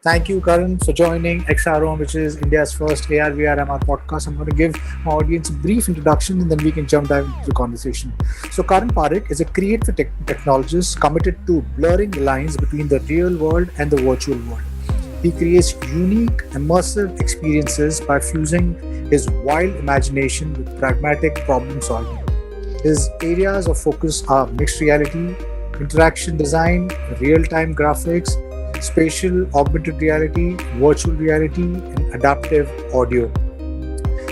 Thank you, Karan, for joining XROM, which is India's first AR/VR MR podcast. I'm going to give my audience a brief introduction and then we can jump dive into the conversation. So, Karan Parikh is a creative technologist committed to blurring the lines between the real world and the virtual world. He creates unique, immersive experiences by fusing his wild imagination with pragmatic problem solving. His areas of focus are mixed reality, interaction design, real time graphics, spatial augmented reality, virtual reality, and adaptive audio.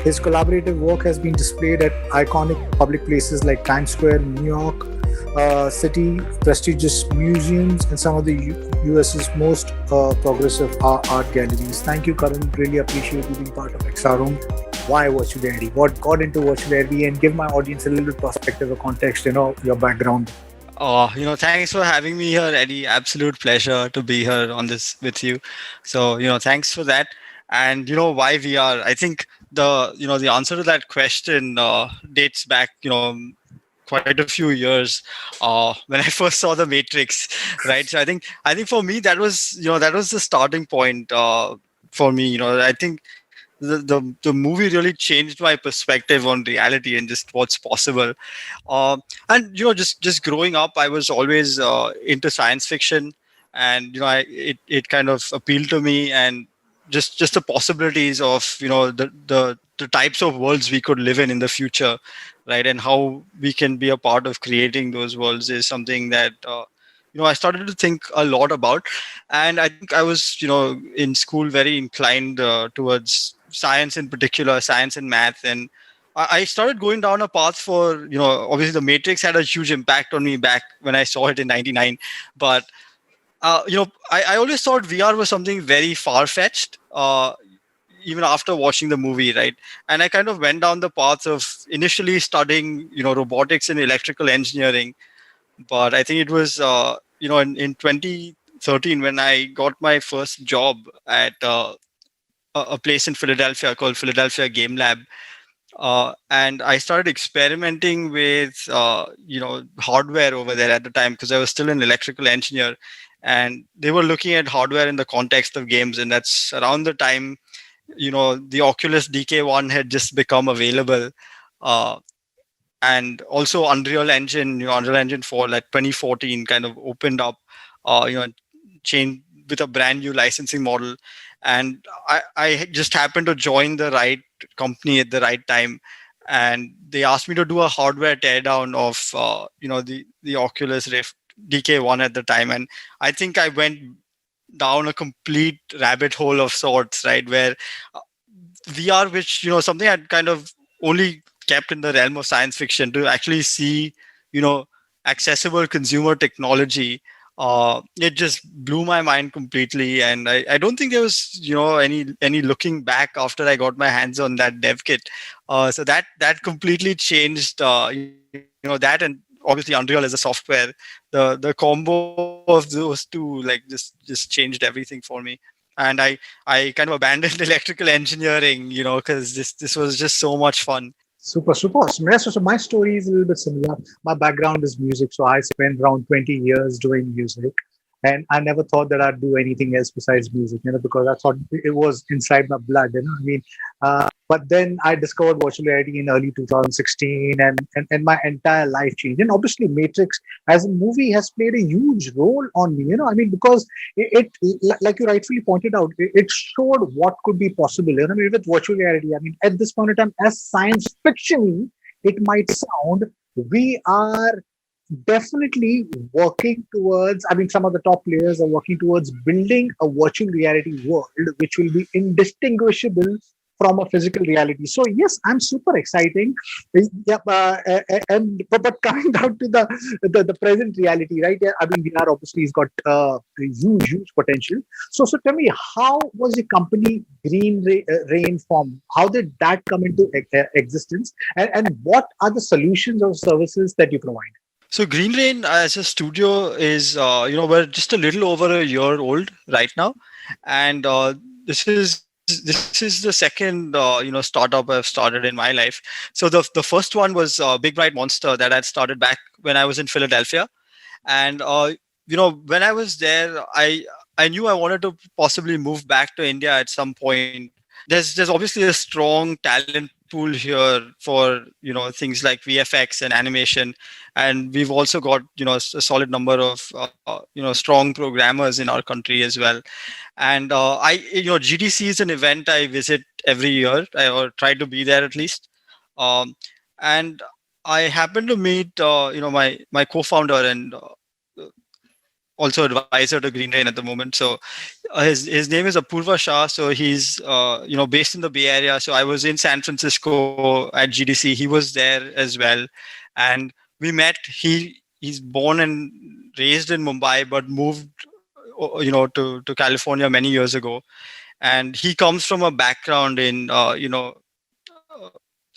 His collaborative work has been displayed at iconic public places like Times Square in New York City, prestigious museums, and some of the US's most progressive art galleries. Thank you, Karan. Really appreciate you being part of XROM. Why virtual reality? What got into virtual reality? And give my audience a little bit perspective or context, your background. Thanks for having me here, Eddie. Absolute pleasure to be here on this with you. So, thanks for that. And why VR? I think the answer to that question dates back, quite a few years when I first saw the Matrix, right? So I think for me that was the starting point for me. I think the movie really changed my perspective on reality and just what's possible. And just growing up, I was always into science fiction, and it kind of appealed to me, and just the possibilities of the types of worlds we could live in the future, right? And how we can be a part of creating those worlds is something that I started to think a lot about. And I think I was in school very inclined towards science, in particular science and math. And I started going down a path for obviously the Matrix had a huge impact on me back when I saw it in 99. But I always thought VR was something very far-fetched, even after watching the movie, right? And I kind of went down the path of initially studying robotics and electrical engineering. But I think it was in 2013 when I got my first job at a place in Philadelphia called Philadelphia Game Lab. And I started experimenting with hardware over there at the time, because I was still an electrical engineer, and they were looking at hardware in the context of games. And that's around the time the Oculus DK1 had just become available. uh, and also Unreal Engine 4, like 2014, kind of opened up, and changed with a brand new licensing model. And I just happened to join the right company at the right time, and they asked me to do a hardware teardown of the Oculus Rift DK1 at the time. And I think I went down a complete rabbit hole of sorts, right? Where VR, which something I'd kind of only kept in the realm of science fiction, to actually see you know accessible consumer technology, it just blew my mind completely. And I don't think there was any looking back after I got my hands on that dev kit. So that completely changed, that, and obviously Unreal as a software, the combo of those two, like just changed everything for me. And I kind of abandoned electrical engineering, because this was just so much fun. Super, super awesome. Yeah, so my story is a little bit similar. My background is music, so I spent around 20 years doing music. And I never thought that I'd do anything else besides music, because I thought it was inside my blood, but then I discovered virtual reality in early 2016, and my entire life changed. And obviously, Matrix as a movie has played a huge role on me, because like you rightfully pointed out, it showed what could be possible, with virtual reality. At this point in time, as science fiction it might sound, we are definitely working towards, some of the top players are working towards building a virtual reality world which will be indistinguishable from a physical reality. So yes, I'm super exciting. Yeah, but coming down to the present reality, right? Yeah, VR obviously has got huge potential. So tell me, how was the company Rain formed? How did that come into existence? And what are the solutions or services that you provide? So Green Rain as a studio is, we're just a little over a year old right now. And this is the second startup I've started in my life. So the first one was Big Bright Monster, that I'd started back when I was in Philadelphia. And when I was there, I I knew I wanted to possibly move back to India at some point. There's obviously a strong talent pool here for things like VFX and animation, and we've also got a solid number of strong programmers in our country as well. And GDC is an event I visit every year, or try to be there at least. Um, and I happened to meet my co-founder and also advisor to Green Rain at the moment. So his name is Apurva Shah. So he's based in the Bay Area. So I was in San Francisco at GDC. He was there as well, and we met. He's born and raised in Mumbai, but moved to California many years ago. And he comes from a background in uh,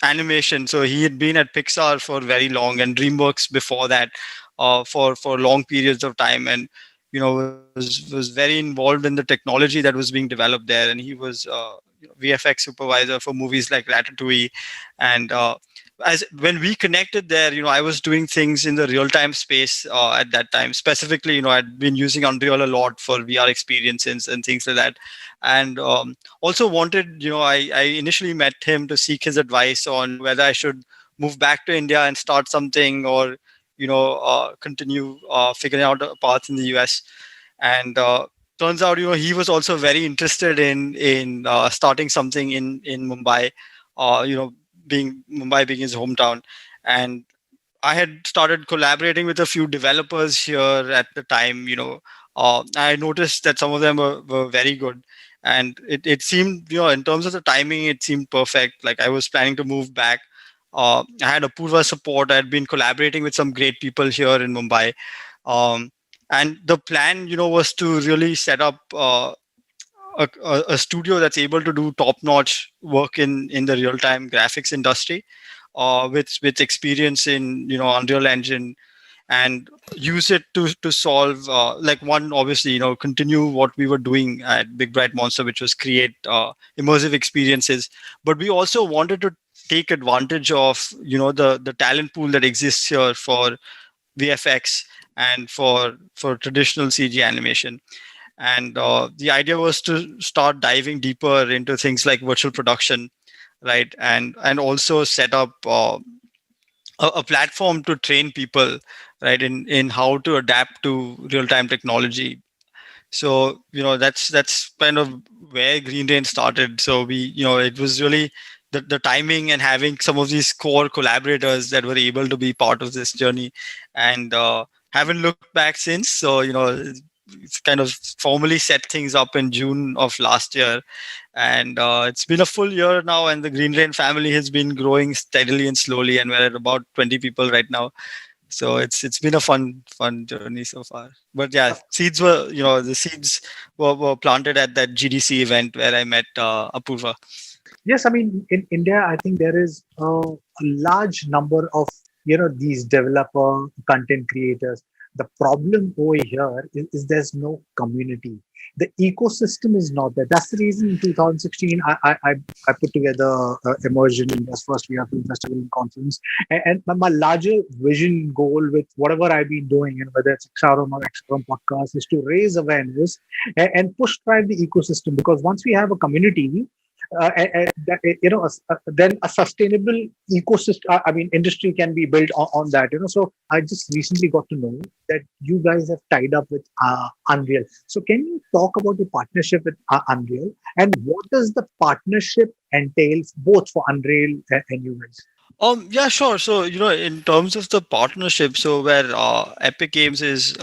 animation. So he had been at Pixar for very long, and DreamWorks before that, for long periods of time, and was very involved in the technology that was being developed there. And he was VFX supervisor for movies like Ratatouille. And as when we connected there, I was doing things in the real time space at that time. Specifically, I'd been using Unreal a lot for VR experiences and things like that. And also wanted, I initially met him to seek his advice on whether I should move back to India and start something, or continue figuring out a path in the US. And turns out, he was also very interested in starting something in Mumbai, being Mumbai being his hometown. And I had started collaborating with a few developers here at the time. I noticed that some of them were very good, and it seemed, in terms of the timing, it seemed perfect. Like, I was planning to move back. I had Apurva support. I had been collaborating with some great people here in Mumbai. Um, and the plan, was to really set up a studio that's able to do top-notch work in the real-time graphics industry, with experience in Unreal Engine, and use it to solve, like, one, obviously, continue what we were doing at Big Bright Monster, which was create immersive experiences. But we also wanted to take advantage of the talent pool that exists here for VFX and for traditional CG animation. And the idea was to start diving deeper into things like virtual production, right? And also set up a platform to train people, right, in how to adapt to real time technology. So that's kind of where Green Rain started. So we it was really the timing and having some of these core collaborators that were able to be part of this journey. And haven't looked back since. So it's kind of formally set things up in June of last year. And it's been a full year now, and the Green Rain family has been growing steadily and slowly, and we're at about 20 people right now. So it's been a fun journey so far. But yeah, the seeds were planted at that GDC event where I met Apurva. Yes, I mean, in India, I think there is a large number of these developer content creators. The problem over here is there's no community. The ecosystem is not there. That's the reason in 2016 I put together Immersion, India's first VR film festival and conference. And my larger vision goal with whatever I've been doing, and whether it's XRM or XRM podcast, is to raise awareness and push drive the ecosystem. Because once we have a community, then a sustainable ecosystem, I mean, industry can be built on that. So I just recently got to know that you guys have tied up with Unreal. So can you talk about your partnership with Unreal, and what does the partnership entails both for Unreal and you guys? Yeah, sure. So, in terms of the partnership, so where Epic Games is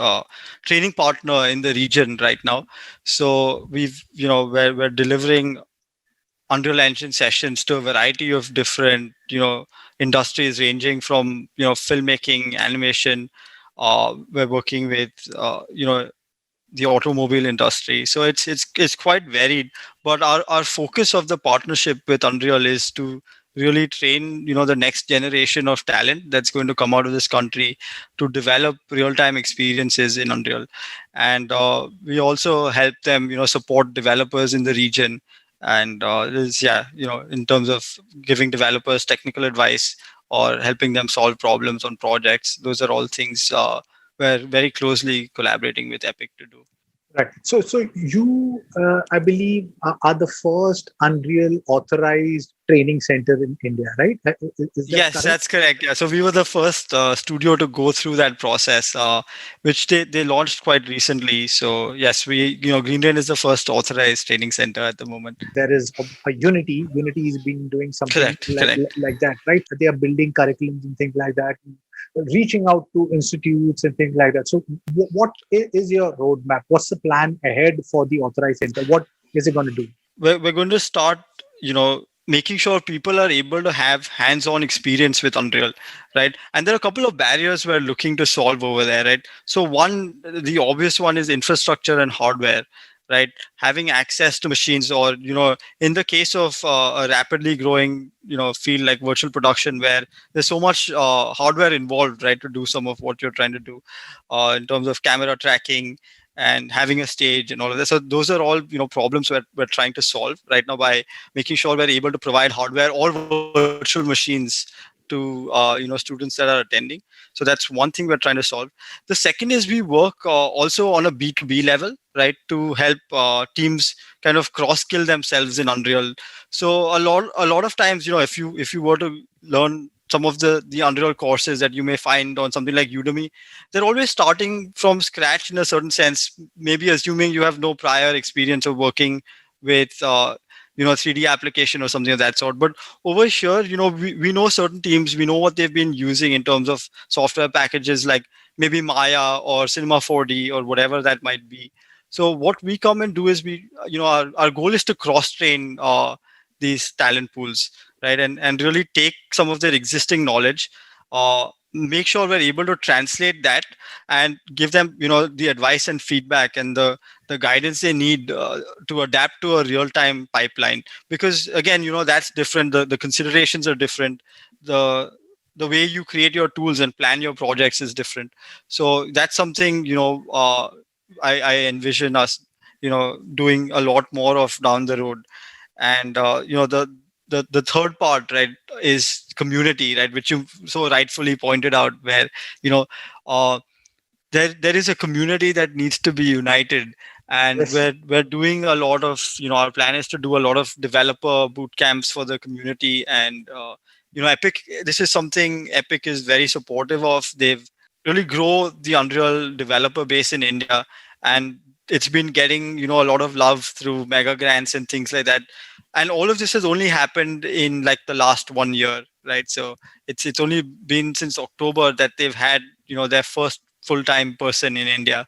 training partner in the region right now. So we're delivering Unreal Engine sessions to a variety of different, industries, ranging from, filmmaking, animation. We're working with, the automobile industry. So it's quite varied. But our focus of the partnership with Unreal is to really train, the next generation of talent that's going to come out of this country to develop real-time experiences in Unreal. And we also help them, support developers in the region. And in terms of giving developers technical advice or helping them solve problems on projects, those are all things we're very closely collaborating with Epic to do. Right. So you, I believe, are the first Unreal authorized training center in India, right? Is that Yes, correct? that's correct. Yeah, so we were the first studio to go through that process, which they launched quite recently. So yes, Green Rain is the first authorized training center at the moment. There is a Unity. Unity is being doing something Correct, correct. like that, right? They are building curriculums and things like that, reaching out to institutes and things like that. So, what is your roadmap? What's the plan ahead for the authorized center? What is it going to do? We're going to start, making sure people are able to have hands-on experience with Unreal, right? And there are a couple of barriers we're looking to solve over there, right? So one, the obvious one is infrastructure and hardware, right? Having access to machines, or in the case of a rapidly growing field like virtual production, where there's so much hardware involved, right, to do some of what you're trying to do, in terms of camera tracking and having a stage and all of that. So those are all problems we're trying to solve right now by making sure we're able to provide hardware or virtual machines to students that are attending. So that's one thing we're trying to solve. The second is we work also on a B2B level, right, to help teams kind of cross skill themselves in Unreal. So a lot of times, if you were to learn some of the Unreal courses that you may find on something like Udemy, they're always starting from scratch in a certain sense, maybe assuming you have no prior experience of working with 3D application or something of that sort. But over here, we know certain teams, we know what they've been using in terms of software packages like maybe Maya or Cinema 4D or whatever that might be. So what we come and do is our goal is to cross train these talent pools, right, and really take some of their existing knowledge, make sure we're able to translate that and give them the advice and feedback and the guidance they need to adapt to a real time pipeline. Because again, that's different, the considerations are different, the the way you create your tools and plan your projects is different. So that's something I envision us doing a lot more of down the road. And the third part, right, is community, right, which you so rightfully pointed out, where you know uh, there is a community that needs to be united. And Yes. we're doing a lot of, our plan is to do a lot of developer boot camps for the community. And Epic, this is something Epic is very supportive of. They've really grow the Unreal developer base in India, and it's been getting a lot of love through mega grants and things like that. And all of this has only happened in like the last 1 year, right? So it's only been since October that they've had their first full-time person in India.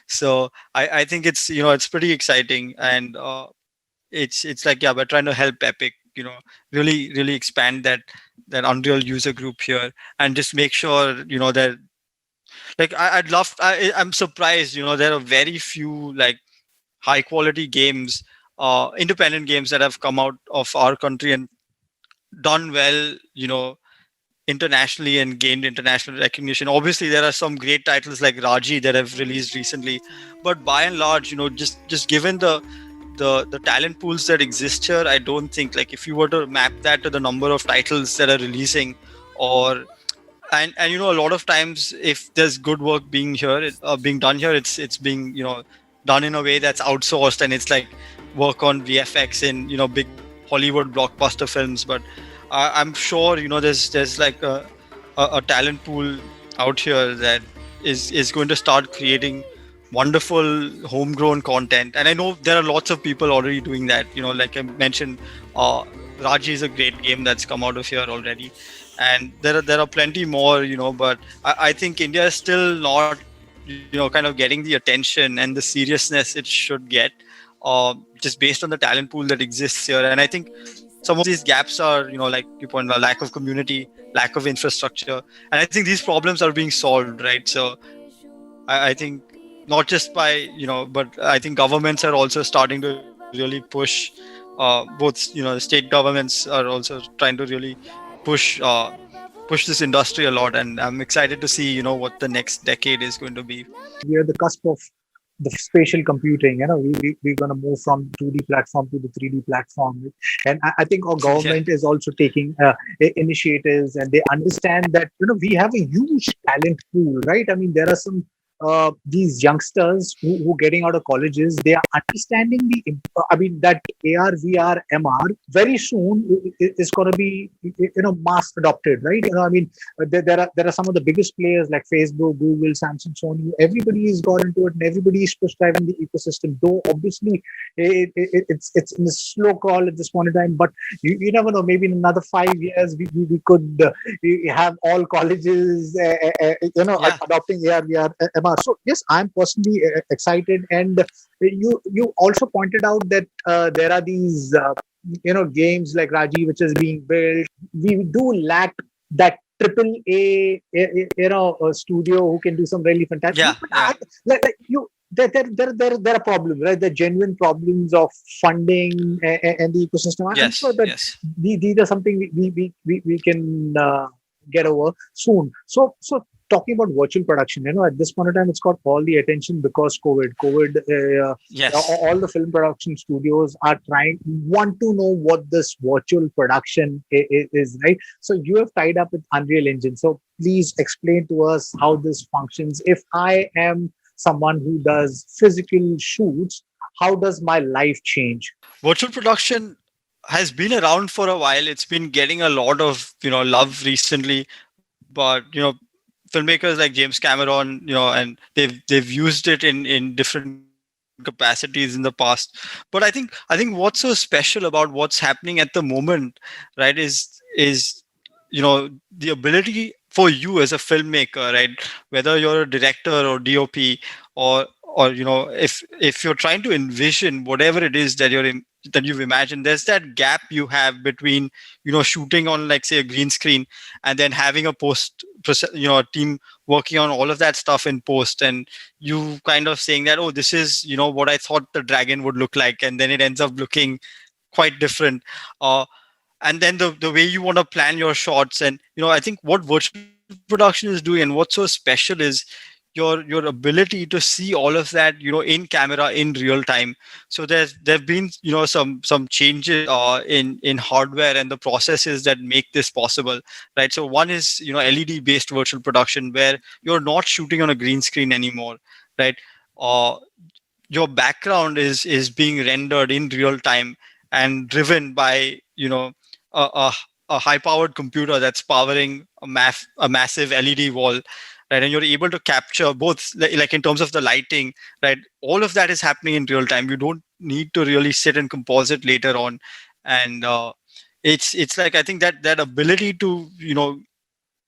So I think it's pretty exciting. And it's like, yeah, we're trying to help Epic really really expand that Unreal user group here, and just make sure that, like, I'm surprised there are very few like high quality games, independent games that have come out of our country and done well internationally and gained international recognition. Obviously there are some great titles like Raji that have released recently, but by and large, just given the talent pools that exist here, I don't think, like, if you were to map that to the number of titles that are releasing, or and a lot of times if there's good work being done here, it's being done in a way that's outsourced, and it's like work on VFX in big Hollywood blockbuster films. But I'm sure there's like a talent pool out here that is going to start creating wonderful homegrown content. And I know there are lots of people already doing that, like I mentioned. uh Raji is a great game that's come out of here already, and there are plenty more, but I think India is still not kind of getting the attention and the seriousness it should get, just based on the talent pool that exists here. And I think some of these gaps are, like you point out, lack of community, lack of infrastructure. And I think these problems are being solved, right? So I think not just by but I think governments are also starting to really push, both the state governments are also trying to really push push this industry a lot. And I'm excited to see what the next decade is going to be. We are the cusp of the spatial computing. We're going to move from 2D platform to the 3D platform. And I think our Yeah. government is also taking initiatives, and they understand that, we have a huge talent pool, right? I mean, there are some these youngsters who getting out of colleges, they are understanding I mean, that AR, VR, MR very soon is going to be, mass adopted, right? I mean, there are some of the biggest players like Facebook, Google, Samsung, Sony. Everybody is got into it, and everybody is prescribing the ecosystem. Though obviously it's in a slow crawl at this point in time, but you never know. Maybe in another 5 years, we could have all colleges, Yeah. adopting AR, VR, MR. So yes, I'm personally excited, and you also pointed out that there are these games like Raji, which is being built. We do lack that triple A studio who can do some really fantastic. Yeah. But Yeah. like you. There are problems, right? The genuine problems of funding and the ecosystem. I'm sure Yes. that Yes. these are something we can get over soon. So talking about virtual production, at this point in time, it's got all the attention because COVID. Yes. All the film production studios are want to know what this virtual production is, right? So you have tied up with Unreal Engine. So please explain to us how this functions. If I am someone who does physical shoots, how does my life change? Virtual production has been around for a while. It's been getting a lot of love recently, but filmmakers like James Cameron, and they've used it in different capacities in the past. But I think what's so special about what's happening at the moment, right, is the ability for you as a filmmaker, right, whether you're a director or DOP, or if you're trying to envision whatever it is that you've imagined, there's that gap you have between shooting on, like, say, a green screen, and then having a team working on all of that stuff in post, and you kind of saying that, oh, this is what I thought the dragon would look like, and then it ends up looking quite different. And then the way you want to plan your shots, and I think what virtual production is doing and what's so special is your ability to see all of that in camera in real time. So there've been some changes in hardware and the processes that make this possible, right? So one is LED based virtual production, where you're not shooting on a green screen anymore, right? uh, your background is being rendered in real time and driven by a, a, a high powered computer that's powering a massive LED wall, right? And you're able to capture both, like in terms of the lighting, right? All of that is happening in real time. You don't need to really sit and composite later on. And it's like, I think that ability to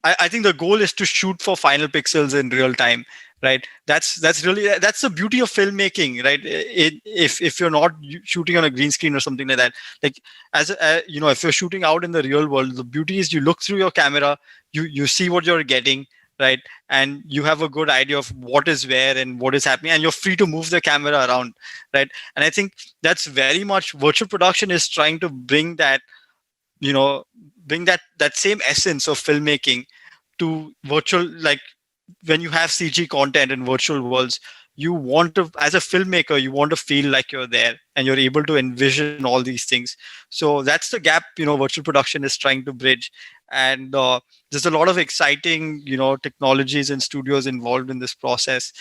I think the goal is to shoot for final pixels in real time, right? That's the beauty of filmmaking, right? If you're not shooting on a green screen or something like that, like, if you're shooting out in the real world, the beauty is you look through your camera, you see what you're getting, right? And you have a good idea of what is where and what is happening, and you're free to move the camera around, right? And I think that's very much virtual production is trying to bring you know that same essence of filmmaking to virtual. Like, when you have CG content in virtual worlds, you want to, as a filmmaker, you want to feel like you're there and you're able to envision all these things. So that's the gap virtual production is trying to bridge. And there's a lot of exciting technologies and studios involved in this process.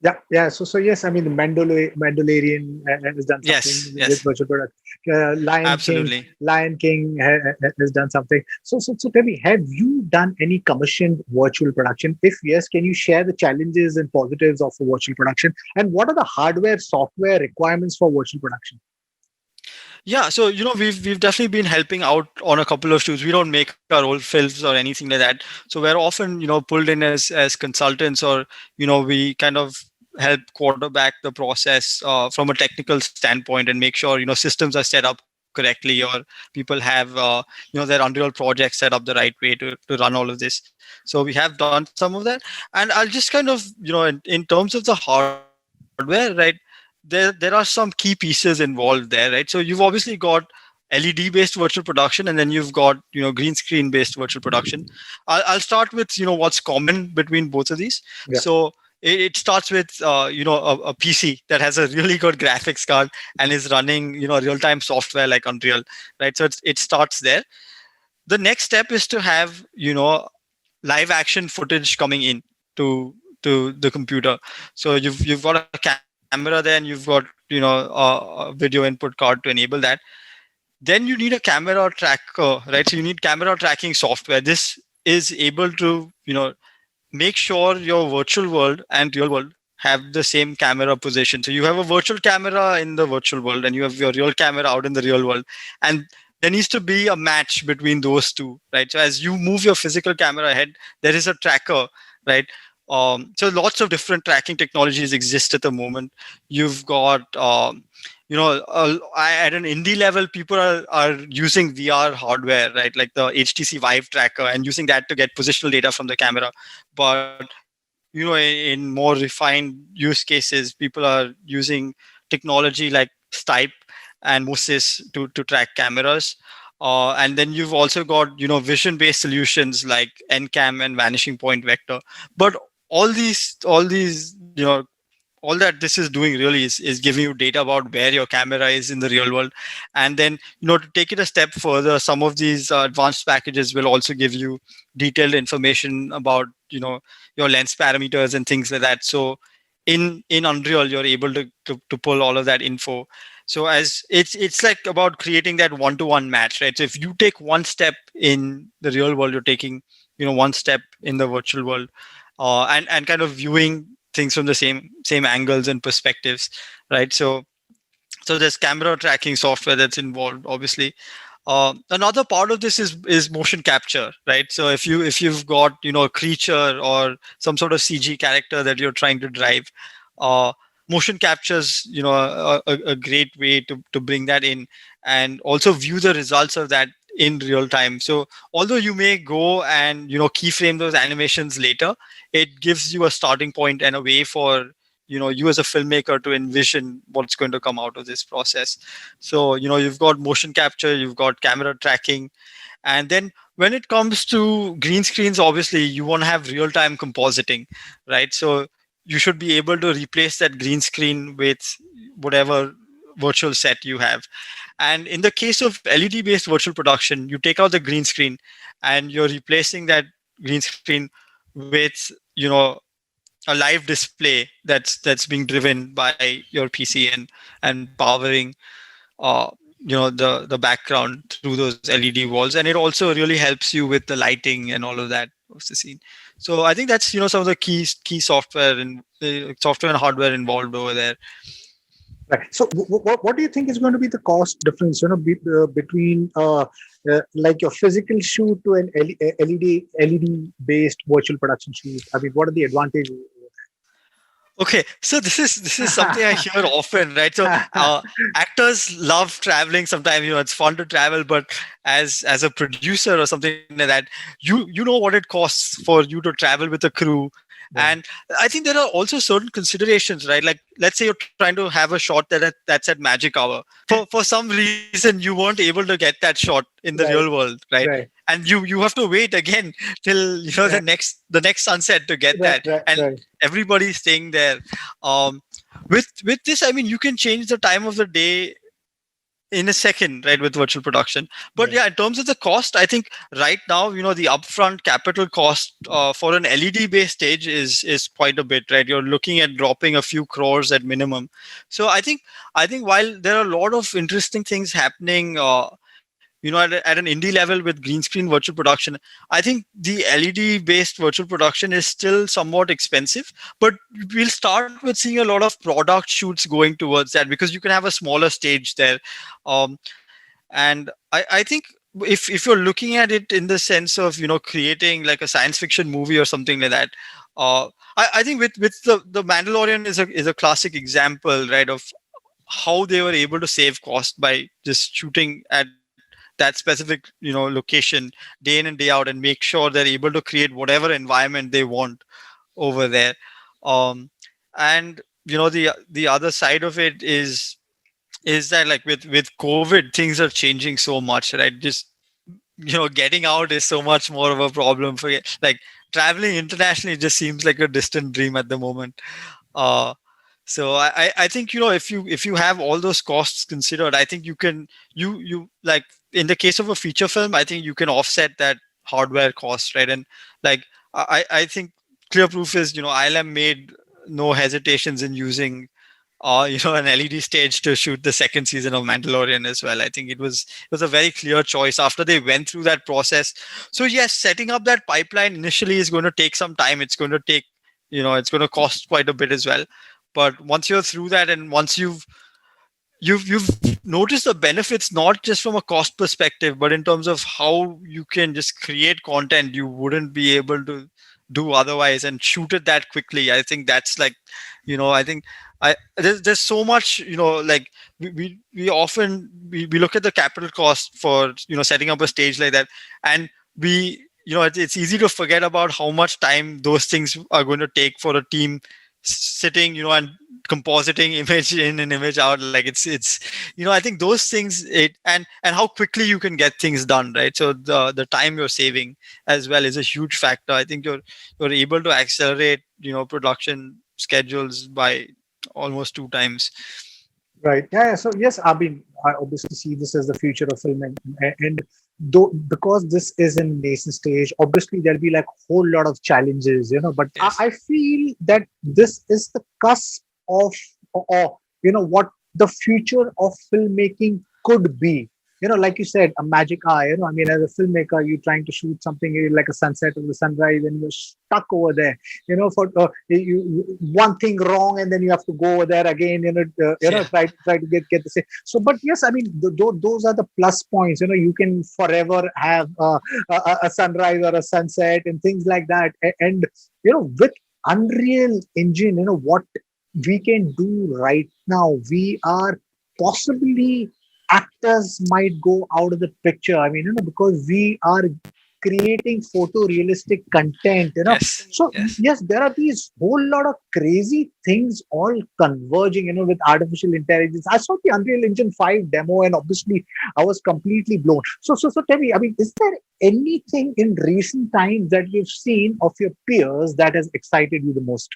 Yeah, yeah. So yes, I mean, the Mandalorian has done something Yes, with yes, virtual product. absolutely. Lion King has done something. So tell me, have you done any commissioned virtual production? If yes, can you share the challenges and positives of a virtual production, and what are the hardware, software requirements for virtual production? Yeah, so we've definitely been helping out on a couple of shoots. We don't make our own films or anything like that, so we're often pulled in as consultants, or we kind of help quarterback the process from a technical standpoint, and make sure systems are set up correctly, or people have their Unreal projects set up the right way to run all of this. So we have done some of that. And I'll just kind of in terms of the hardware, right, there are some key pieces involved there, right? So you've obviously got LED based virtual production, and then you've got green screen based virtual production. I'll start with what's common between both of these. Yeah. So it starts with a PC that has a really good graphics card and is running real time software like Unreal, right? So it starts there. The next step is to have live action footage coming in, to the computer. So you've got a camera there, and you've got a video input card to enable that. Then you need a camera tracker, right? So you need camera tracking software. This is able to make sure your virtual world and real world have the same camera position. So you have a virtual camera in the virtual world, and you have your real camera out in the real world, and there needs to be a match between those two, right? So as you move your physical camera ahead, there is a tracker, right? So lots of different tracking technologies exist at the moment. You've got at an indie level, people are using VR hardware, right? Like the HTC Vive tracker, and using that to get positional data from the camera. But in more refined use cases, people are using technology like Stipe and Moses to track cameras. And then you've also got vision-based solutions like NCAM and vanishing point vector. But all these all that this is doing really is giving you data about where your camera is in the real world. And then to take it a step further, some of these advanced packages will also give you detailed information about your lens parameters and things like that. So in Unreal, you're able to pull all of that info. So as it's like about creating that one-to-one match, right? So if you take one step in the real world, you're taking one step in the virtual world, and kind of viewing things from the same angles and perspectives, right? So there's camera tracking software that's involved, obviously. Another part of this is motion capture, right? So if you've got a creature or some sort of CG character that you're trying to drive, uh, motion captures a great way to bring that in, and also view the results of that in real time. So although you may go and keyframe those animations later, it gives you a starting point and a way for you as a filmmaker to envision what's going to come out of this process. So you've got motion capture, you've got camera tracking, and then when it comes to green screens, obviously you want to have real-time compositing, right? So you should be able to replace that green screen with whatever virtual set you have. And in the case of LED based virtual production, you take out the green screen and you're replacing that green screen with a live display that's being driven by your PC and powering uh, the background through those LED walls. And it also really helps you with the lighting and all of that of the scene. So I think that's some of the key software and software and hardware involved over there. Right. So, what do you think is going to be the cost difference, between like your physical shoot to an LED based virtual production shoot? I mean, what are the advantages? Okay, so this is something I hear often, right? So actors love traveling. Sometimes it's fun to travel, but as a producer or something like that, you know what it costs for you to travel with a crew. Yeah. And I think there are also certain considerations, right? Like let's say you're trying to have a shot that's at magic hour. For some reason you weren't able to get that shot in the real Right. world, right? Right. And you have to wait again till the Right. next sunset to get Right. that. Right. And Right. everybody's staying there. um with this, I mean, you can change the time of the day in a second, right, with virtual production. But Right. yeah, in terms of the cost, I think right now the upfront capital cost for an LED based stage is quite a bit, right? You're looking at dropping a few crores at minimum. So I think while there are a lot of interesting things happening at an indie level with green screen virtual production, I think the LED based virtual production is still somewhat expensive, but we'll start with seeing a lot of product shoots going towards that because you can have a smaller stage there. um, and I think if you're looking at it in the sense of creating like a science fiction movie or something like that, I think with the Mandalorian is a classic example, right, of how they were able to save cost by just shooting at that specific location day in and day out, and make sure they're able to create whatever environment they want over there. um and the other side of it is that, like, with COVID, things are changing so much, right? Just getting out is so much more of a problem for, like, traveling internationally just seems like a distant dream at the moment. uh so I think if you have all those costs considered, I think you can you like, in the case of a feature film, I think you can offset that hardware cost, right? And like I think clear proof is, ILM made no hesitations in using an LED stage to shoot the second season of Mandalorian as well. I think it was a very clear choice after they went through that process. So yes, setting up that pipeline initially is going to take some time. It's going to take, it's going to cost quite a bit as well. But once you're through that, and once you've noticed the benefits, not just from a cost perspective, but in terms of how you can just create content you wouldn't be able to do otherwise, and shoot it that quickly. I think that's like, I think there's so much, like we often we look at the capital cost for, setting up a stage like that, and we, it's easy to forget about how much time those things are going to take for a team sitting, and compositing image in and image out. Like it's I think those things, and how quickly you can get things done, right? So the time you're saving as well is a huge factor. I think you're able to accelerate, production schedules by almost 2 times. Right. Yeah. Yeah. So yes, I mean, I obviously see this as the future of filming, and though because this is in nascent stage, obviously there'll be like a whole lot of challenges, But Yes. I feel that this is the cusp of, or what the future of filmmaking could be. Like you said, a magic eye. I mean, as a filmmaker, you're trying to shoot something like a sunset or the sunrise, and you're stuck over there for one thing wrong, and then you have to go over there again, Yeah. try to get the same. So but yes, I mean, those are the plus points. You can forever have a sunrise or a sunset and things like that. And with Unreal Engine, what we can do right now, we are possibly, actors might go out of the picture. I mean, because we are creating photorealistic content. Yes. So Yes. yes, there are these whole lot of crazy things all converging, with artificial intelligence. I saw the Unreal Engine 5 demo, and obviously I was completely blown. So tell me, I mean, is there anything in recent times that you've seen of your peers that has excited you the most?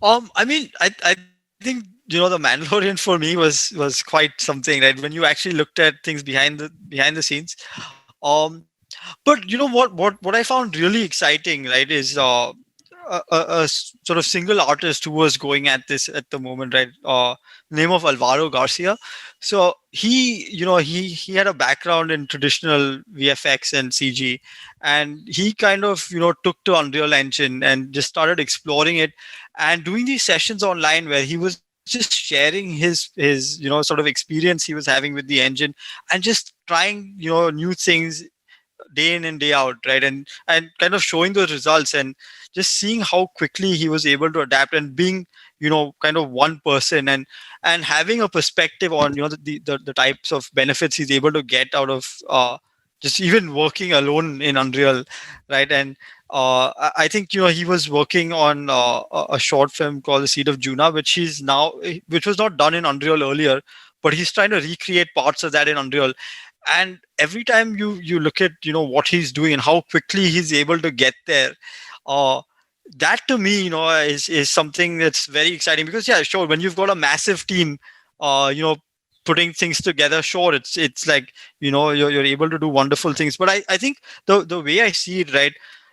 I mean, I think, the Mandalorian for me was quite something, right? When you actually looked at things behind the scenes. But what I found really exciting, right, is sort of single artist who was going at this at the moment, right? Name of Alvaro Garcia. So he had a background in traditional VFX and CG, and he kind of took to Unreal Engine and just started exploring it, and doing these sessions online where he was just sharing his sort of experience he was having with the engine, and just trying new things day in and day out, right? And kind of showing those results, and just seeing how quickly he was able to adapt, and being kind of one person, and having a perspective on the types of benefits he's able to get out of just even working alone in Unreal, right? And I think he was working on a short film called The Seed of Juna, which was not done in Unreal earlier, but he's trying to recreate parts of that in Unreal. And every time you look at what he's doing and how quickly he's able to get there, uh that to me is something that's very exciting, because yeah, sure, when you've got a massive team putting things together, sure, it's like you're able to do wonderful things. But I think the way I see it, right,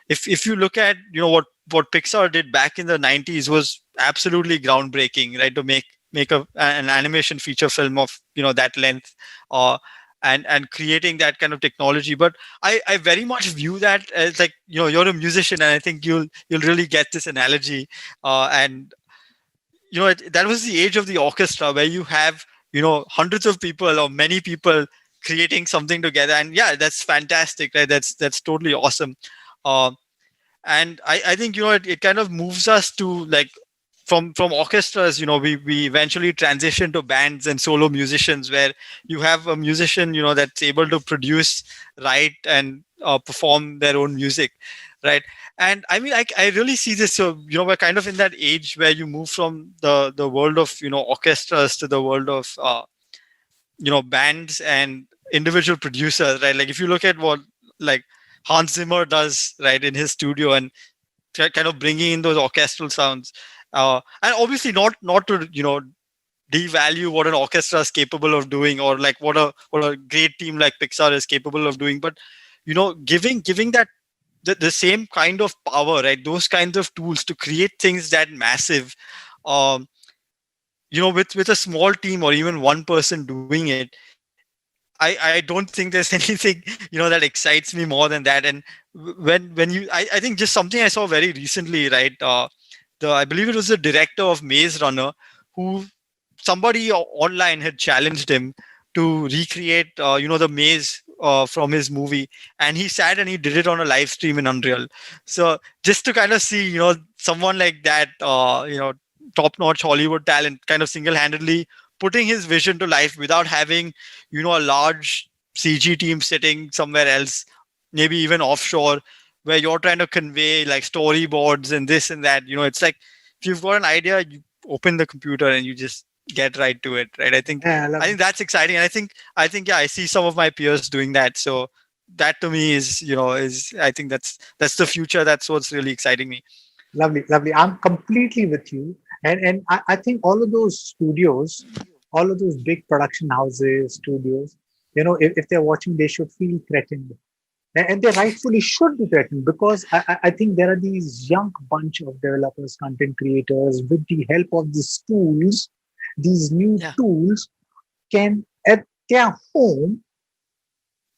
if you look at what Pixar did back in the 90s was absolutely groundbreaking, right? To make an animation feature film of that length, uh and creating that kind of technology. But I very much view that as like, you're a musician, and I think you'll really get this analogy. And that was the age of the orchestra, where you have hundreds of people or many people creating something together, and yeah, that's fantastic, right? That's totally awesome. uh, and I think it kind of moves us to like, from orchestras, we eventually transition to bands and solo musicians, where you have a musician that's able to produce, write, and perform their own music, right? And I mean, I really see this. So we're kind of in that age where you move from the world of orchestras to the world of bands and individual producers, right? Like if you look at what, like, Hans Zimmer does, right, in his studio, and kind of bringing in those orchestral sounds, and obviously not to devalue what an orchestra is capable of doing, or like what a great team like Pixar is capable of doing, but giving that the same kind of power, right? Those kinds of tools to create things that massive, um, with a small team or even one person doing it. I don't think there's anything that excites me more than that. And when I think just something I saw very recently, right? I believe it was the director of Maze Runner, who somebody online had challenged him to recreate the maze from his movie, and he sat and he did it on a live stream in Unreal. So just to kind of see someone like that, top notch Hollywood talent, kind of single handedly putting his vision to life without having a large CG team sitting somewhere else, maybe even offshore, where you're trying to convey like storyboards and this and that. It's like if you've got an idea, you open the computer and you just get right to it, right? I think Yeah, I think that's exciting, and I think yeah, I see some of my peers doing that. So that to me is I think that's the future. That's what's really exciting me. lovely, lovely. I'm completely with you. And I think all of those studios, all of those big production houses, studios, if they're watching, they should feel threatened. And they rightfully should be threatened, because I think there are these young bunch of developers, content creators, with the help of these tools, these new Yeah, tools can at their home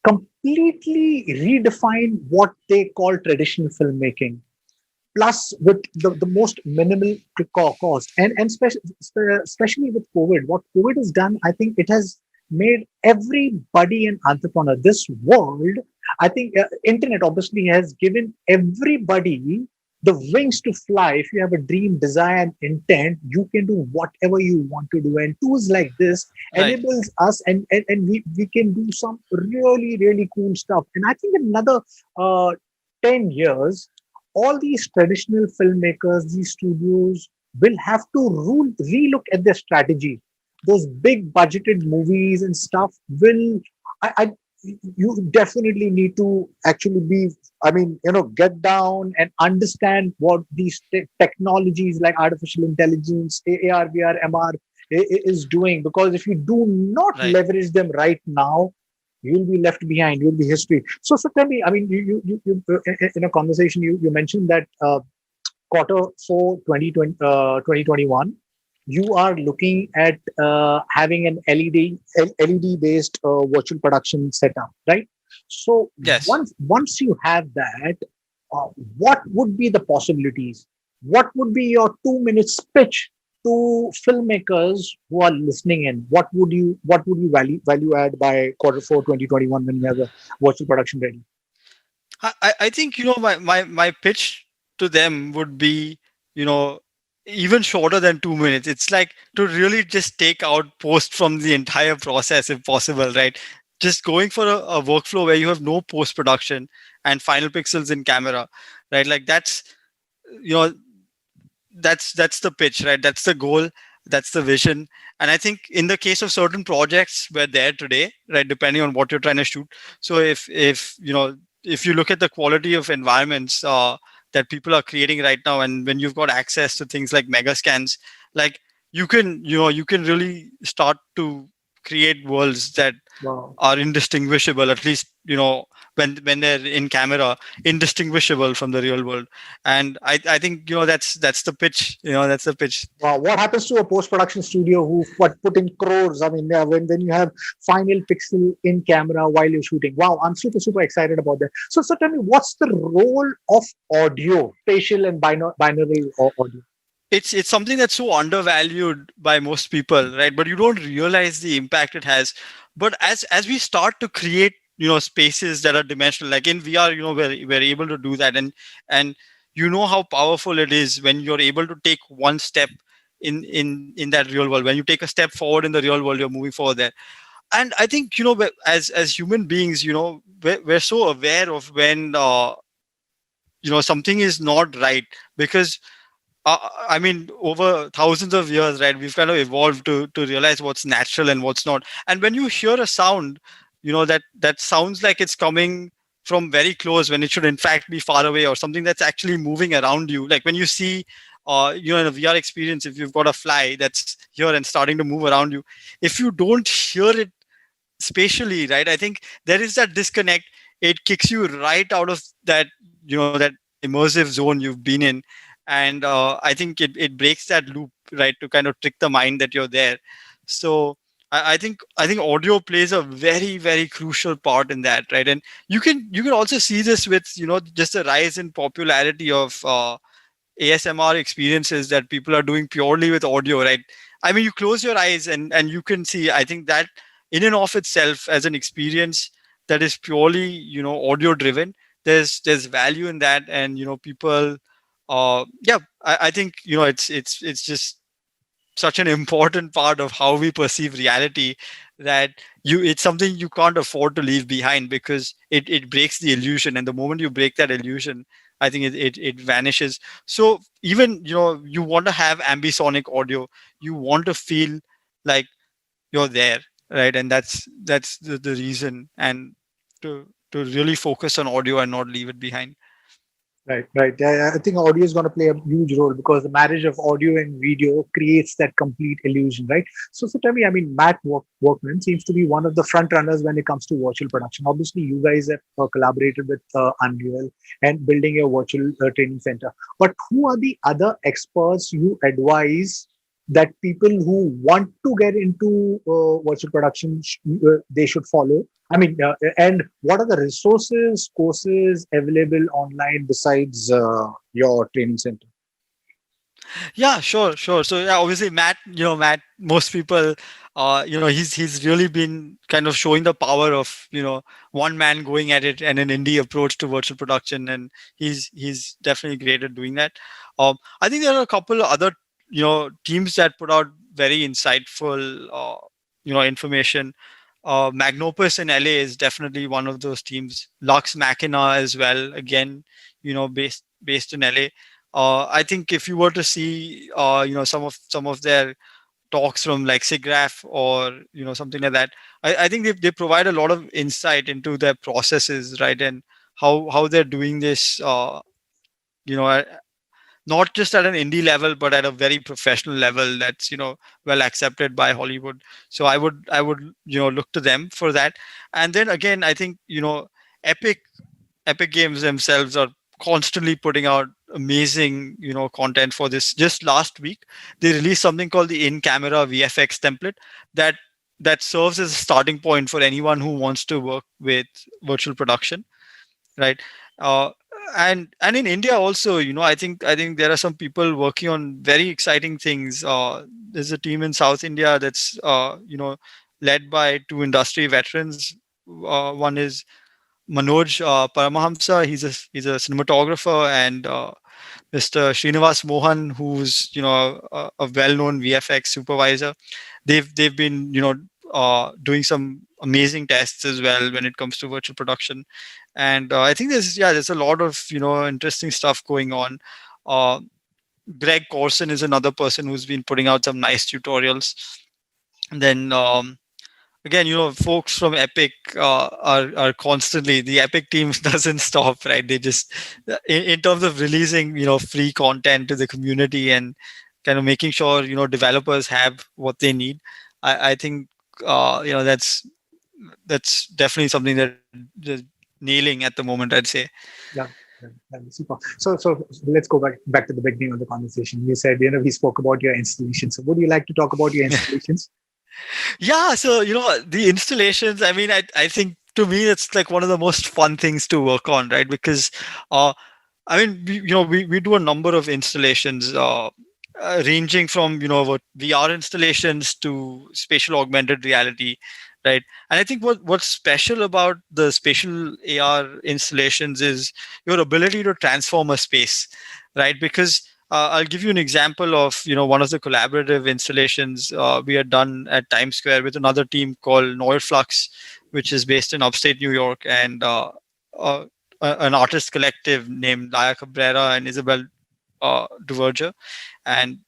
completely redefine what they call traditional filmmaking, plus with the most minimal cost. And especially with COVID, what COVID has done, I think it has made everybody an entrepreneur. This world, I think, internet obviously has given everybody the wings to fly. If you have a dream, desire, and intent, you can do whatever you want to do. And tools like this right, enables us, and we can do some really, really cool stuff. And I think in another 10 years, all these traditional filmmakers, these studios will have to relook at their strategy. Those big budgeted movies and stuff will, I you definitely need to actually be, I mean, get down and understand what these technologies like artificial intelligence, AR, VR, MR is doing. Because if you do not right. leverage them right now, you'll be left behind. You'll be history. So tell me, I mean, in a conversation, you mentioned that quarter four 2021, you are looking at having an LED based virtual production setup, right? So Yes. once you have that, uh, what would be the possibilities? What would be your 2 minutes pitch to filmmakers who are listening in? What would you value add by quarter four 2021 when you have a virtual production ready? I think my pitch to them would be you know even shorter than 2 minutes. It's like to really just take out post from the entire process if possible, right? Just going for a workflow where you have no post production and final pixels in camera, right? Like you know that's the pitch, right? That's the goal, that's the vision. And I think in the case of certain projects we're there today, right, depending on what you're trying to shoot. So if you look at the quality of environments that people are creating right now, and when you've got access to things like mega scans, like you can really start to create worlds that Wow. are indistinguishable, at least when they're in camera, indistinguishable from the real world. And I think that's the pitch. That's the pitch. Wow, what happens to a post-production studio who put in crores? I mean, yeah, when you have final pixel in camera while you're shooting. Wow, I'm super super excited about that. So tell me, what's the role of audio, spatial and binary audio? It's something that's so undervalued by most people, right? But you don't realize the impact it has. But as we start to create spaces that are dimensional, like in VR, we're able to do that. And how powerful it is when you're able to take one step in that real world. When you take a step forward in the real world, you're moving forward there. And I think as human beings, we're so aware of when something is not right, because I mean, over thousands of years, right, we've kind of evolved to realize what's natural and what's not. And when you hear a sound, that sounds like it's coming from very close when it should in fact be far away, or something that's actually moving around you. Like when you see, in a VR experience, if you've got a fly that's here and starting to move around you, if you don't hear it spatially, right, I think there is that disconnect. It kicks you right out of that that immersive zone you've been in. And I think it breaks that loop, right, to kind of trick the mind that you're there. So I think audio plays a very, very crucial part in that, right? And you can also see this with just the rise in popularity of ASMR experiences that people are doing purely with audio, right? I mean, you close your eyes and you can see. I think that in and of itself, as an experience that is purely audio driven, there's value in that, and people, yeah, I think it's just such an important part of how we perceive reality, that it's something you can't afford to leave behind, because it breaks the illusion, and the moment you break that illusion, I think it vanishes. So even you want to have ambisonic audio, you want to feel like you're there, right? And that's the reason, and to really focus on audio and not leave it behind. Right, right. I think audio is going to play a huge role because the marriage of audio and video creates that complete illusion, right? So tell me, I mean, Workman seems to be one of the front runners when it comes to virtual production. Obviously, you guys have collaborated with Unreal and building your virtual training center. But who are the other experts you advise that people who want to get into virtual production they should follow? I mean, and what are the resources, courses available online besides your training center? Yeah, sure. So yeah, obviously Matt, most people, he's really been kind of showing the power of one man going at it and an indie approach to virtual production, and he's definitely great at doing that. I think there are a couple of other teams that put out very insightful information. Magnopus in LA is definitely one of those teams. Lux Machina as well, again, based in LA. I think if you were to see, some of their talks from like SIGGRAPH or something like that, I think they provide a lot of insight into their processes, right, and how they're doing this. You know, not just at an indie level, but at a very professional level that's well accepted by Hollywood. So I would look to them for that. And then again, I think Epic Epic Games themselves are constantly putting out amazing content for this. Just last week they released something called the in camera VFX template that serves as a starting point for anyone who wants to work with virtual production, right? uh, and in India also, I think there are some people working on very exciting things. There's a team in South India that's led by two industry veterans. One is Manoj Paramahamsa. He's a cinematographer, and Mr. Srinivas Mohan, who's a well-known VFX supervisor. They've been doing some amazing tests as well when it comes to virtual production, and I think there's a lot of interesting stuff going on. Uh, Greg Corson is another person who's been putting out some nice tutorials. And then again, folks from Epic are constantly, the Epic team doesn't stop, right? They just in terms of releasing free content to the community and kind of making sure developers have what they need. I think that's definitely something that they're nailing at the moment, I'd say. Yeah, yeah, super. So let's go back to the beginning of the conversation. You said we spoke about your installations. So would you like to talk about your installations? Yeah, so the installations, I mean, I think to me it's like one of the most fun things to work on, right? Because I mean, we do a number of installations, ranging from what VR installations to spatial augmented reality, right? And I think what's special about the spatial AR installations is your ability to transform a space, right? Because I'll give you an example of one of the collaborative installations we had done at Times Square with another team called Neurflux, which is based in upstate New York, and an artist collective named Laya Cabrera and Isabel Duverger, and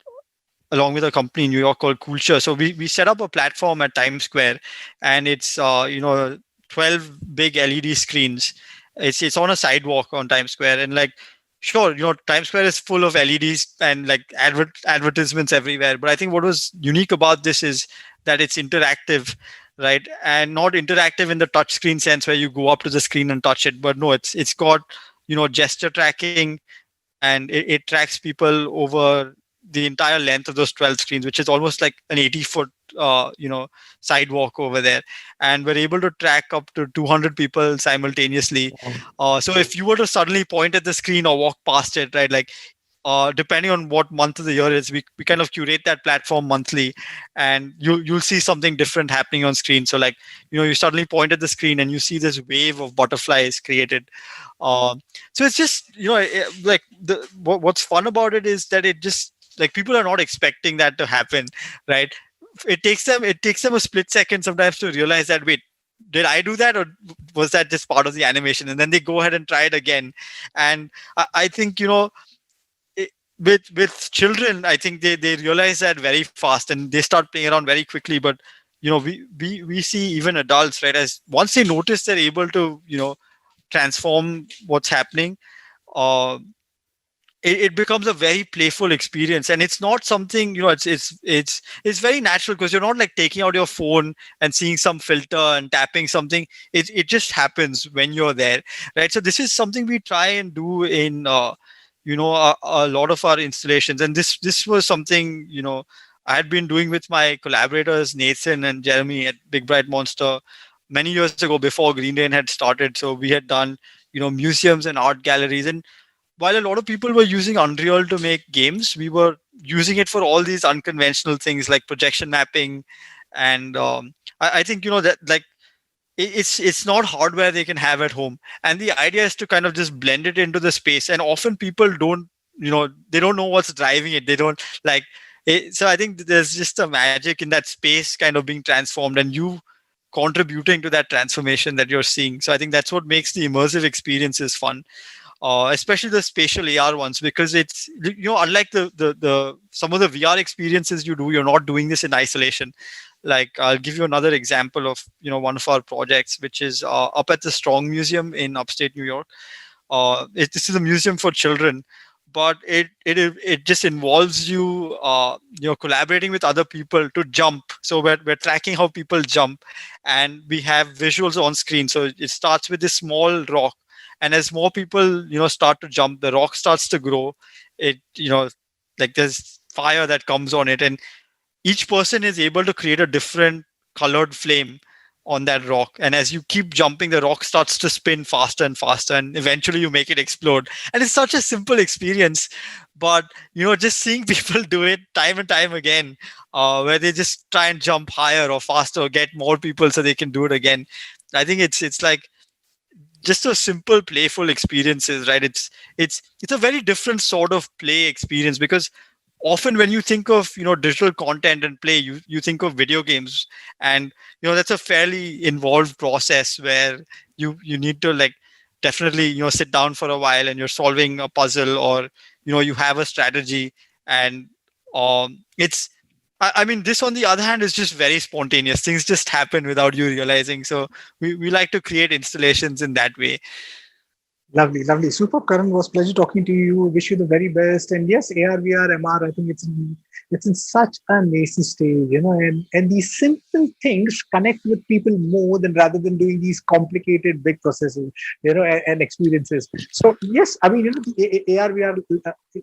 along with a company in New York called Culture. So we set up a platform at Times Square, and it's 12 big LED screens. It's on a sidewalk on Times Square, and like, sure, Times Square is full of LEDs and like advertisements everywhere. But I think what was unique about this is that it's interactive, right? And not interactive in the touch screen sense where you go up to the screen and touch it, but no, it's got gesture tracking, and it tracks people over the entire length of those 12 screens, which is almost like an 80-foot sidewalk over there. And we're able to track up to 200 people simultaneously. So if you were to suddenly point at the screen or walk past it, right, like depending on what month of the year is, we kind of curate that platform monthly, and you'll see something different happening on screen. So like, you suddenly point at the screen and you see this wave of butterflies created. um, so it's just, like what's fun about it is that it just, like, people are not expecting that to happen, right? It takes them a split second sometimes to realize that, wait, did I do that, or was that just part of the animation? And then they go ahead and try it again. And I think, it, with children, I think they realize that very fast, and they start playing around very quickly. But we see even adults, right, as once they notice, they're able to transform what's happening. uh, it becomes a very playful experience, and it's not something, it's very natural, because you're not like taking out your phone and seeing some filter and tapping something. It just happens when you're there, right? So this is something we try and do in a lot of our installations. And this was something I had been doing with my collaborators Nathan and Jeremy at Big Bright Monster many years ago, before Green Rain had started. So we had done museums and art galleries. And while a lot of people were using Unreal to make games, we were using it for all these unconventional things like projection mapping. And I think that, like, it's not hardware they can have at home, and the idea is to kind of just blend it into the space. And often people don't, they don't know what's driving it. They don't like it. So I think there's just a magic in that space kind of being transformed, and you contributing to that transformation that you're seeing. So I think that's what makes the immersive experiences fun, especially the spatial AR ones, because it's, unlike the some of the VR experiences you do, you're not doing this in isolation. Like, I'll give you another example of one of our projects, which is up at the Strong Museum in upstate New York. This is a museum for children, but it just involves you collaborating with other people to jump. So we're tracking how people jump, and we have visuals on screen. So it starts with this small rock, and as more people start to jump, the rock starts to grow. It like, there's fire that comes on it, and each person is able to create a different colored flame on that rock. And as you keep jumping, the rock starts to spin faster and faster, and eventually you make it explode. And it's such a simple experience, but just seeing people do it time and time again, where they just try and jump higher or faster or get more people so they can do it again. I think it's like just a simple playful experiences, right? It's a very different sort of play experience, because often when you think of digital content and play, you think of video games. And that's a fairly involved process, where you need to, like, definitely sit down for a while, and you're solving a puzzle, or you have a strategy. And it's I mean, this, on the other hand, is just very spontaneous. Things just happen without you realizing. So we like to create installations in that way. Lovely, lovely. Super, Karan. Was pleasure talking to you. Wish you the very best. And yes, AR, VR, MR. I think it's in such a nascent stage, and these simple things connect with people more than rather than doing these complicated big processes, and experiences. So yes, I mean, the AR, VR,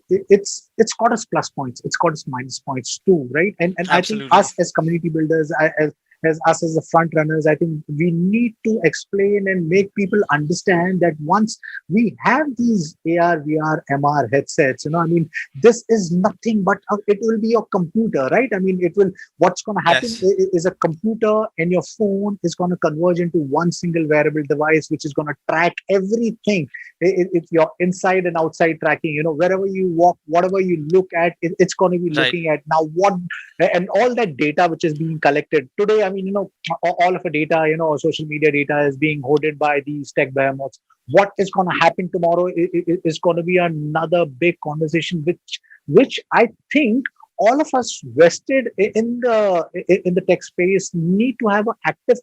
it's got its plus points. It's got its minus points too, right? And I think Absolutely. us as community builders, as us as the front runners, I think we need to explain and make people understand that once we have these AR, VR, MR headsets, I mean, this is nothing but it will be your computer, right? I mean, what's going to happen Yes. is a computer and your phone is going to converge into one single wearable device, which is going to track everything. It's your inside and outside tracking, wherever you walk, whatever you look at, it's going to be Right. looking at now what, and all that data which is being collected today. I mean, all of the data, social media data is being hoarded by these tech behemoths. What is going to happen tomorrow is going to be another big conversation, which I think all of us vested in the tech space need to have an active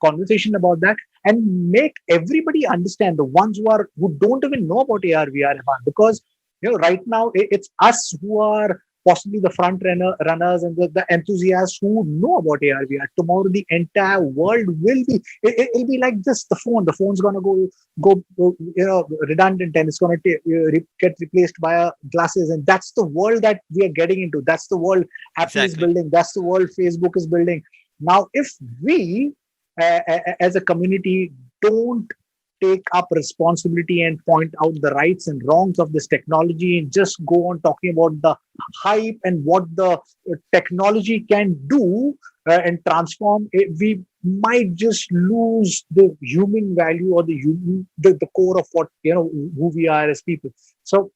conversation about that, and make everybody understand, the ones who don't even know about AR, VR, MR, because right now it's us who are possibly the runners and the enthusiasts who know about AR VR. Tomorrow, the entire world will be it'll be like this. The phone's gonna go redundant, and it's gonna get replaced by glasses, and that's the world that we are getting into. That's the world Apple is Exactly. building. That's the world Facebook is building. Now, if we as a community don't take up responsibility and point out the rights and wrongs of this technology and just go on talking about the hype and what the technology can do and transform it, we might just lose the human value or the core of what who we are as people. So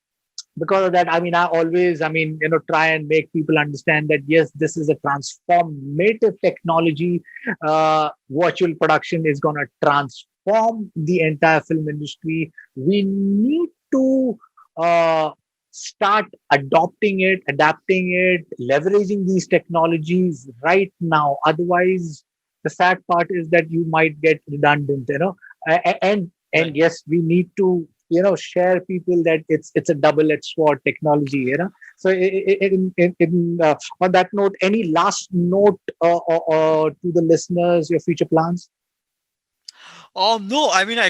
because of that, I mean, I always, try and make people understand that yes, this is a transformative technology. Virtual production is going to transform the entire film industry. We need to start adopting it, adapting it, leveraging these technologies right now. Otherwise, the sad part is that you might get redundant, and Right. yes, we need to share people that it's a double-edged sword technology. So on that note, any last note to the listeners, your future plans? No, I mean, I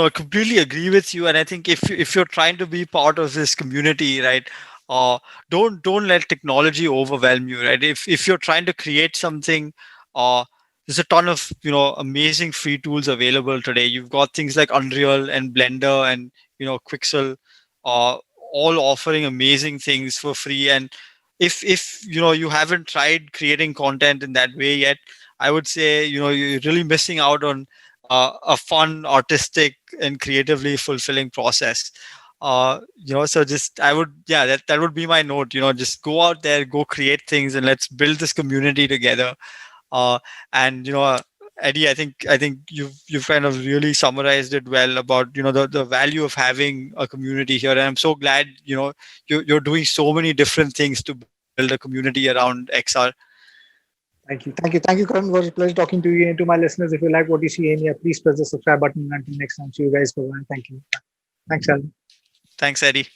completely agree with you, and I think if you're trying to be part of this community, right, uh, don't let technology overwhelm you, right? If you're trying to create something, uh, there's a ton of amazing free tools available today. You've got things like Unreal and Blender and Quixel, uh, all offering amazing things for free. And if you haven't tried creating content in that way yet, I would say you're really missing out on a fun, artistic, and creatively fulfilling process. So just I would, yeah, that would be my note. Just go out there, go create things, and let's build this community together. Uh, and Eddie, I think you've kind of really summarized it well about the value of having a community here, and I'm so glad you're doing so many different things to build a community around XR. Thank you, Karan. It was a pleasure talking to you and to my listeners. If you like what you see in here, please press the subscribe button. Until next time, see you guys. Bye. Thank you. Thanks, Alan. Thanks, Eddie.